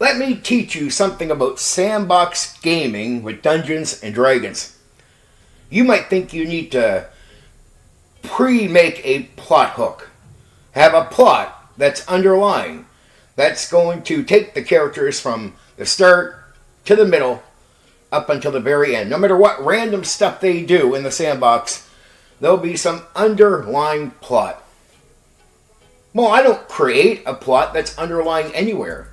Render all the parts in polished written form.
let me teach you something about sandbox gaming with Dungeons and Dragons. You might think you need to pre-make a plot hook. Have a plot that's underlying, that's going to take the characters from the start to the middle up until the very end. No matter what random stuff they do in the sandbox, there'll be some underlying plot. Well, I don't create a plot that's underlying anywhere.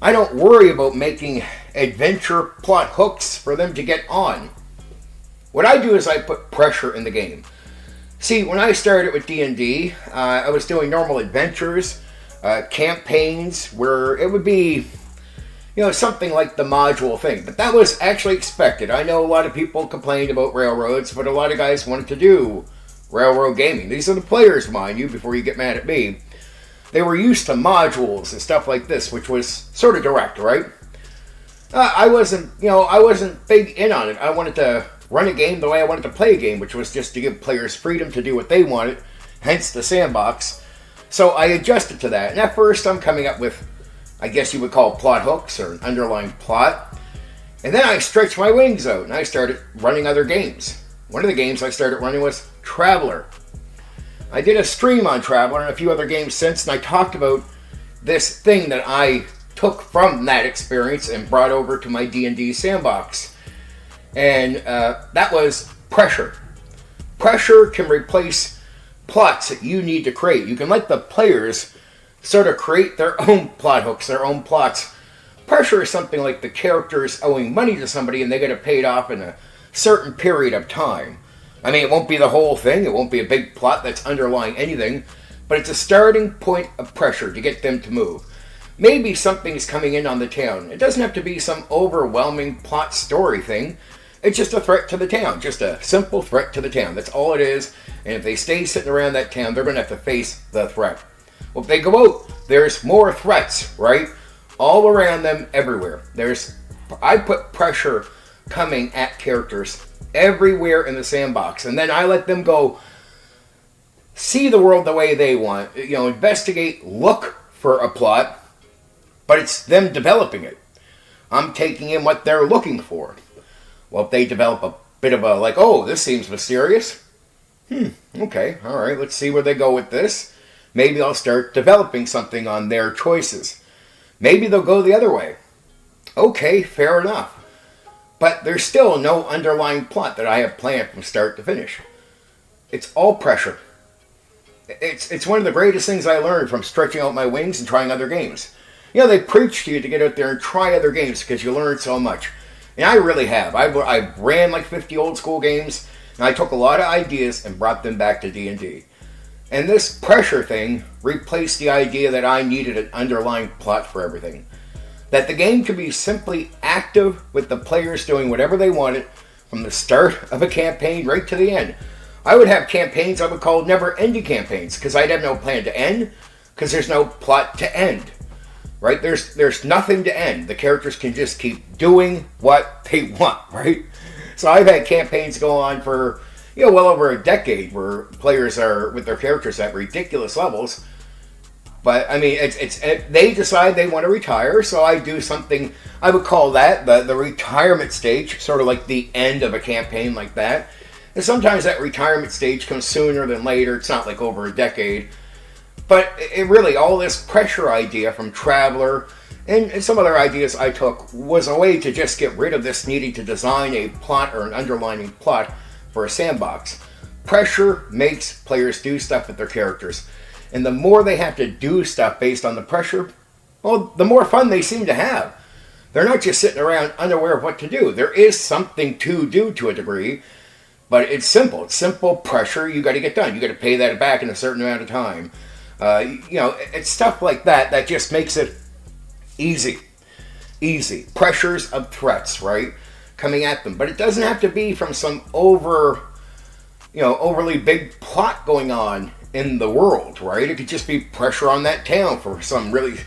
I don't worry about making adventure plot hooks for them to get on. What I do is I put pressure in the game. See, when I started with D&D, I was doing normal adventures, campaigns, where it would be, something like the module thing. But that was actually expected. I know a lot of people complained about railroads, but a lot of guys wanted to do railroad gaming. These are the players, mind you, before you get mad at me. They were used to modules and stuff like this, which was sort of direct, right? I wasn't big in on it. I wanted to run a game the way I wanted to play a game, which was just to give players freedom to do what they wanted, hence the sandbox. So I adjusted to that. And at first I'm coming up with, I guess you would call plot hooks or an underlying plot. And then I stretched my wings out and I started running other games. One of the games I started running was Traveler. I did a stream on Traveler and a few other games since, and I talked about this thing that I took from that experience and brought over to my D&D sandbox. And that was pressure. Pressure can replace plots that you need to create. You can let the players sort of create their own plot hooks, their own plots. Pressure is something like the characters owing money to somebody and they get it paid off in a certain period of time. I mean, it won't be the whole thing. It won't be a big plot that's underlying anything. But it's a starting point of pressure to get them to move. Maybe something's coming in on the town. It doesn't have to be some overwhelming plot story thing. It's just a threat to the town. Just a simple threat to the town. That's all it is. And if they stay sitting around that town, they're going to have to face the threat. Well, if they go out, there's more threats, right? All around them, everywhere. I put pressure coming at characters everywhere in the sandbox. And then I let them go see the world the way they want. Investigate, look for a plot. But it's them developing it. I'm taking in what they're looking for. Well, if they develop a bit of a, this seems mysterious. Okay, all right, let's see where they go with this. Maybe I'll start developing something on their choices. Maybe they'll go the other way. Okay, fair enough. But there's still no underlying plot that I have planned from start to finish. It's all pressure. It's one of the greatest things I learned from stretching out my wings and trying other games. They preach to you to get out there and try other games because you learn so much. And I really have. I ran like 50 old school games, and I took a lot of ideas and brought them back to D&D. And this pressure thing replaced the idea that I needed an underlying plot for everything. That the game could be simply active with the players doing whatever they wanted from the start of a campaign right to the end. I would have campaigns I would call never-ending campaigns because I'd have no plan to end because there's no plot to end. Right? There's nothing to end. The characters can just keep doing what they want, right? So I've had campaigns go on for, well over a decade where players are with their characters at ridiculous levels. But, I mean, they decide they want to retire, so I do something, I would call that the retirement stage, sort of like the end of a campaign like that. And sometimes that retirement stage comes sooner than later. It's not like over a decade. But it really, all this pressure idea from Traveler and some other ideas I took was a way to just get rid of this needing to design a plot or an underlining plot for a sandbox. Pressure makes players do stuff with their characters. And the more they have to do stuff based on the pressure, well, the more fun they seem to have. They're not just sitting around unaware of what to do. There is something to do to a degree, but it's simple. It's simple pressure you got to get done. You got to pay that back in a certain amount of time. It's stuff like that just makes it easy. Pressures of threats, right? Coming at them. But it doesn't have to be from some overly big plot going on in the world, right? It could just be pressure on that town for some really,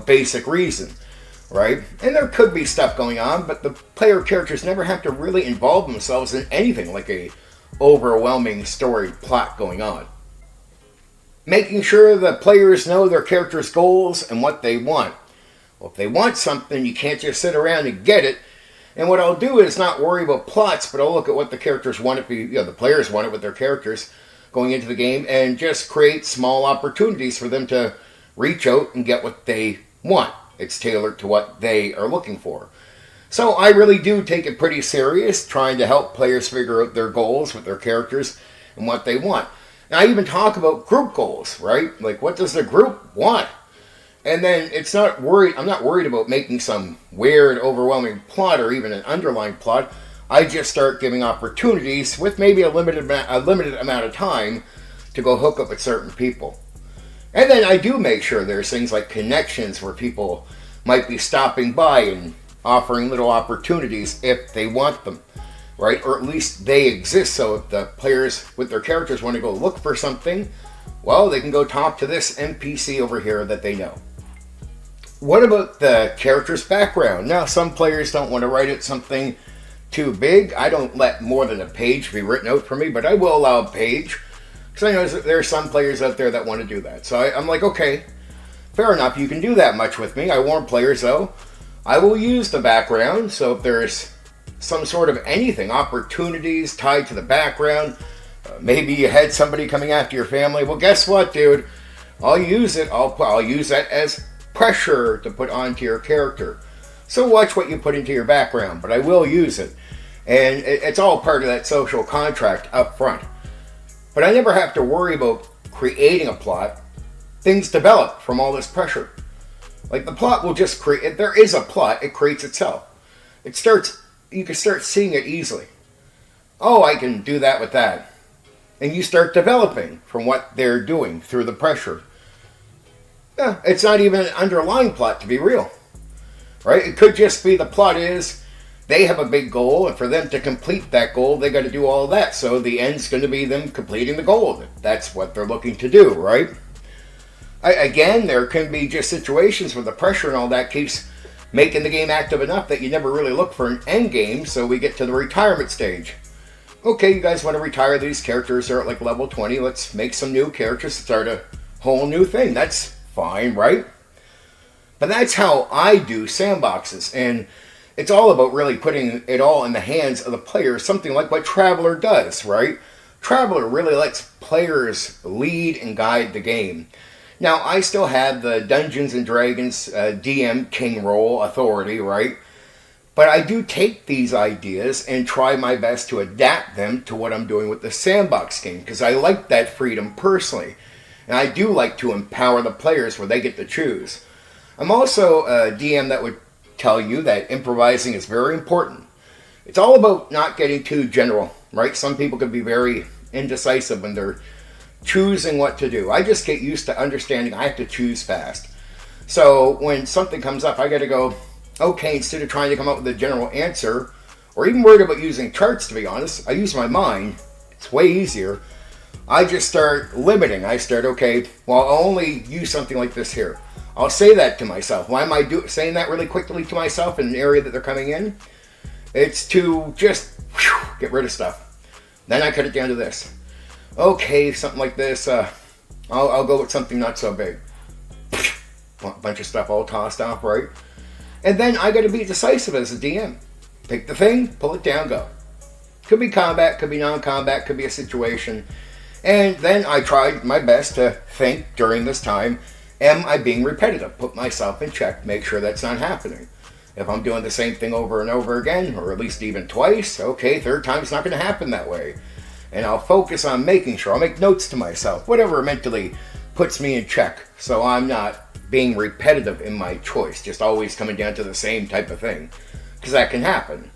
basic reason, right? And there could be stuff going on, but the player characters never have to really involve themselves in anything like a overwhelming story plot going on. Making sure the players know their characters' goals and what they want. Well, if they want something, you can't just sit around and get it. And what I'll do is not worry about plots, but I'll look at what the characters want it, the players want it with their characters going into the game, and just create small opportunities for them to reach out and get what they want. It's tailored to what they are looking for. So I really do take it pretty serious, trying to help players figure out their goals with their characters and what they want. And I even talk about group goals, right? Like, what does the group want? And then I'm not worried about making some weird, overwhelming plot or even an underlying plot. I just start giving opportunities with maybe a limited amount of time to go hook up with certain people. And then I do make sure there's things like connections where people might be stopping by and offering little opportunities if they want them, right? Or at least they exist, so if the players with their characters want to go look for something, well, they can go talk to this NPC over here that they know. What about the character's background? Now, some players don't want to write it something too big. I don't let more than a page be written out for me, but I will allow a page, because I know there are some players out there that want to do that. So I'm like, okay, fair enough, you can do that much with me. I warn players, though, I will use the background, so if there's some sort of anything, opportunities tied to the background, maybe you had somebody coming after your family, well, guess what, dude? I'll use it. I'll use that as pressure to put onto your character. So watch what you put into your background, but I will use it. And it's all part of that social contract up front. But I never have to worry about creating a plot. Things develop from all this pressure. Like, the plot will just create, if there is a plot, it creates itself. You can start seeing it easily. Oh, I can do that with that. And you start developing from what they're doing through the pressure. Yeah, it's not even an underlying plot, to be real. Right? It could just be the plot is they have a big goal, and for them to complete that goal, they got to do all that. So the end's going to be them completing the goal. That's what they're looking to do, right? Again, there can be just situations where the pressure and all that keeps making the game active enough that you never really look for an end game, so we get to the retirement stage. Okay, you guys want to retire these characters, they're at like level 20, let's make some new characters, start a whole new thing. That's fine, right? But that's how I do sandboxes, and it's all about really putting it all in the hands of the player, something like what Traveller does, right? Traveller really lets players lead and guide the game. Now, I still have the Dungeons and Dragons DM King role authority, right? But I do take these ideas and try my best to adapt them to what I'm doing with the Sandbox game, because I like that freedom personally. And I do like to empower the players where they get to choose. I'm also a DM that would tell you that improvising is very important. It's all about not getting too general, right? Some people can be very indecisive when they're choosing what to do. I just get used to understanding I have to choose fast. So when something comes up, I got to go, okay, instead of trying to come up with a general answer, or even worried about using charts, to be honest, I use my mind. It's way easier. I just start limiting. I start, okay, well, I'll only use something like this here. I'll say that to myself. Why am I saying that really quickly to myself in an area that they're coming in? It's to just get rid of stuff. Then I cut it down to this. Okay, something like this. I'll go with something not so big. Bunch of stuff all tossed off, right? And then I got to be decisive as a DM. Pick the thing, pull it down, go. Could be combat, could be non-combat, could be a situation. And then I tried my best to think during this time, am I being repetitive? Put myself in check, make sure that's not happening. If I'm doing the same thing over and over again, or at least even twice, okay, third time's not going to happen that way. And I'll focus on making sure, I'll make notes to myself, whatever mentally puts me in check, so I'm not being repetitive in my choice, just always coming down to the same type of thing, because that can happen.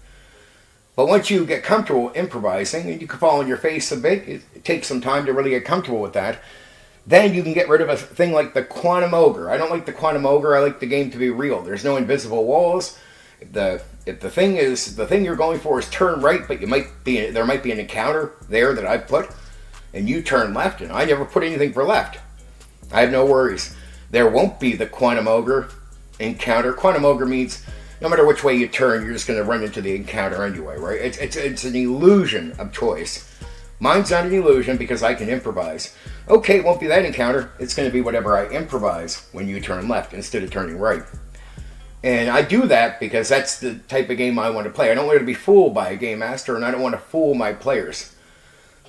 But once you get comfortable improvising, and you can fall on your face a bit, it takes some time to really get comfortable with that, then you can get rid of a thing like the Quantum Ogre. I don't like the Quantum Ogre, I like the game to be real. There's no invisible walls. If the thing you're going for is turn right, but there might be an encounter there that I put, and you turn left, and I never put anything for left. I have no worries. There won't be the Quantum Ogre encounter. Quantum Ogre means no matter which way you turn, you're just going to run into the encounter anyway, right? It's an illusion of choice. Mine's not an illusion because I can improvise. Okay, it won't be that encounter. It's going to be whatever I improvise when you turn left instead of turning right. And I do that because that's the type of game I want to play. I don't want to be fooled by a game master, and I don't want to fool my players.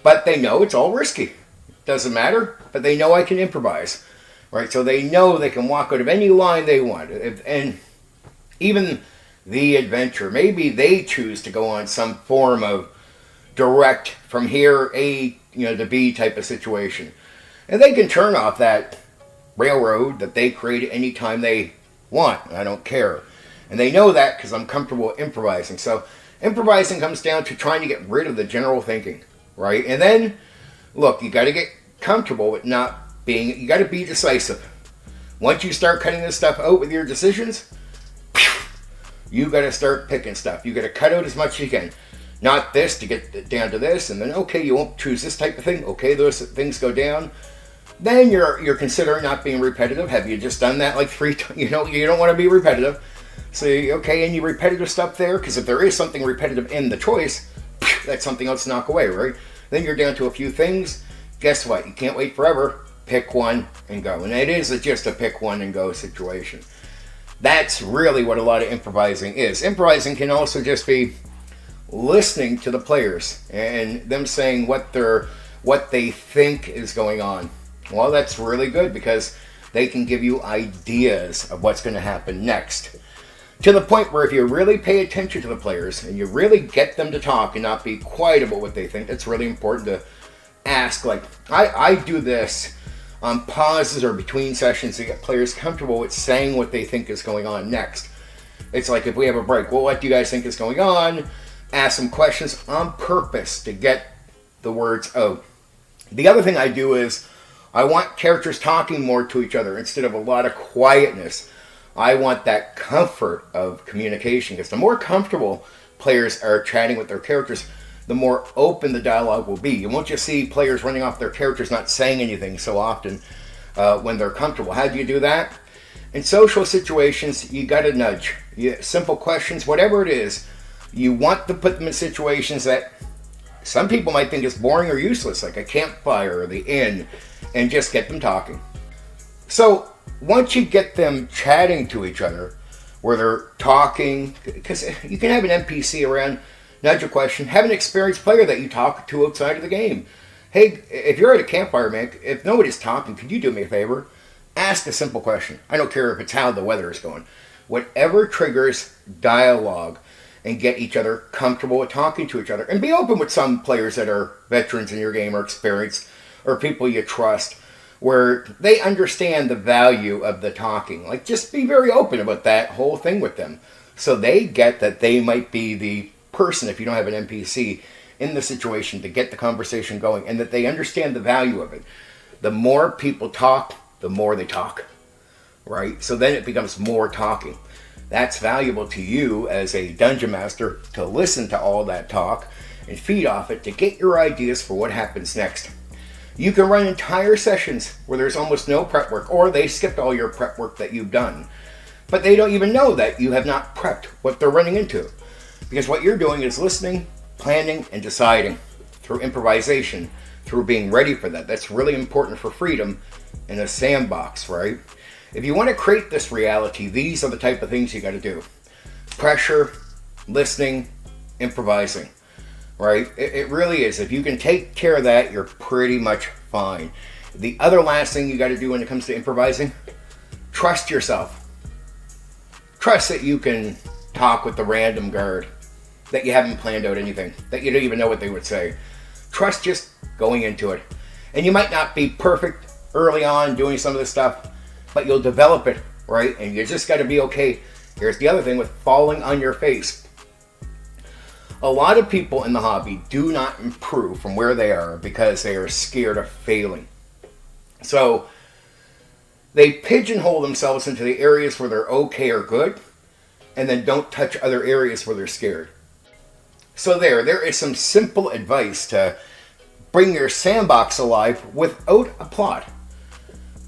But they know it's all risky. Doesn't matter, but they know I can improvise. Right? So they know they can walk out of any line they want. And even the adventure, maybe they choose to go on some form of direct from here A to B type of situation. And they can turn off that railroad that they create anytime they want. I don't care. And they know that because I'm comfortable improvising. So improvising comes down to trying to get rid of the general thinking, right? And then, look, you got to get comfortable with not being, you got to be decisive. Once you start cutting this stuff out with your decisions, you got to start picking stuff. You got to cut out as much as you can. Not this to get down to this, and then, okay, you won't choose this type of thing. Okay, those things go down. Then you're considering not being repetitive. Have you just done that like 3 times? You don't want to be repetitive. So, okay, any repetitive stuff there? Because if there is something repetitive in the choice, that's something else to knock away, right? Then you're down to a few things. Guess what? You can't wait forever. Pick one and go. And it is just a pick one and go situation. That's really what a lot of improvising is. Improvising can also just be listening to the players and them saying what they think is going on. Well, that's really good because they can give you ideas of what's going to happen next. To the point where if you really pay attention to the players and you really get them to talk and not be quiet about what they think, it's really important to ask. Like, I do this on pauses or between sessions to get players comfortable with saying what they think is going on next. It's like if we have a break, well, what do you guys think is going on? Ask some questions on purpose to get the words out. The other thing I do is I want characters talking more to each other instead of a lot of quietness. I want that comfort of communication because the more comfortable players are chatting with their characters, the more open the dialogue will be. You won't just see players running off their characters not saying anything so often when they're comfortable. How do you do that? In social situations, you got to nudge. Simple questions, whatever it is, you want to put them in situations that some people might think is boring or useless, like a campfire or the inn, and just get them talking. So once you get them chatting to each other, where they're talking, because you can have an NPC around, nudge a question, have an experienced player that you talk to outside of the game. Hey, if you're at a campfire, man, if nobody's talking, could you do me a favor? Ask a simple question. I don't care if it's how the weather is going. Whatever triggers dialogue and get each other comfortable with talking to each other. And be open with some players that are veterans in your game or experienced or people you trust where they understand the value of the talking. Like, just be very open about that whole thing with them so they get that they might be the person, if you don't have an NPC, in the situation to get the conversation going and that they understand the value of it. The more people talk, the more they talk, right? So then it becomes more talking. That's valuable to you as a dungeon master to listen to all that talk and feed off it to get your ideas for what happens next. You can run entire sessions where there's almost no prep work, or they skipped all your prep work that you've done. But they don't even know that you have not prepped what they're running into. Because what you're doing is listening, planning, and deciding through improvisation, through being ready for that. That's really important for freedom in a sandbox, right? If you want to create this reality, these are the type of things you got to do. Pressure, listening, improvising, right? It really is. If you can take care of that, you're pretty much fine. The other last thing you got to do when it comes to improvising, trust yourself. Trust that you can talk with the random guard, that you haven't planned out anything, that you don't even know what they would say. Trust just going into it. And you might not be perfect early on doing some of this stuff, but you'll develop it, right? And you just got to be okay. Here's the other thing with falling on your face. A lot of people in the hobby do not improve from where they are because they are scared of failing. So they pigeonhole themselves into the areas where they're okay or good, and then don't touch other areas where they're scared. So there is some simple advice to bring your sandbox alive without a plot.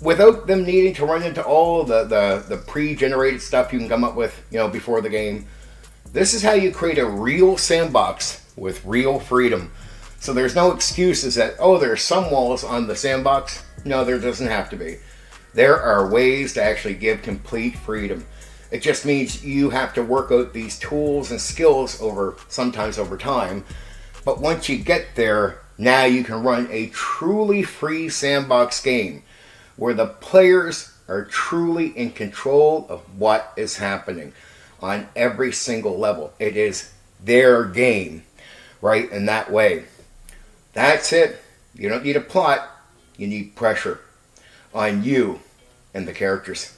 Without them needing to run into all the pre-generated stuff you can come up with, before the game. This is how you create a real sandbox with real freedom. So there's no excuses that, there's some walls on the sandbox. No, there doesn't have to be. There are ways to actually give complete freedom. It just means you have to work out these tools and skills sometimes over time. But once you get there, now you can run a truly free sandbox game where the players are truly in control of what is happening on every single level. It is their game, right? In that way. That's it. You don't need a plot. You need pressure on you and the characters.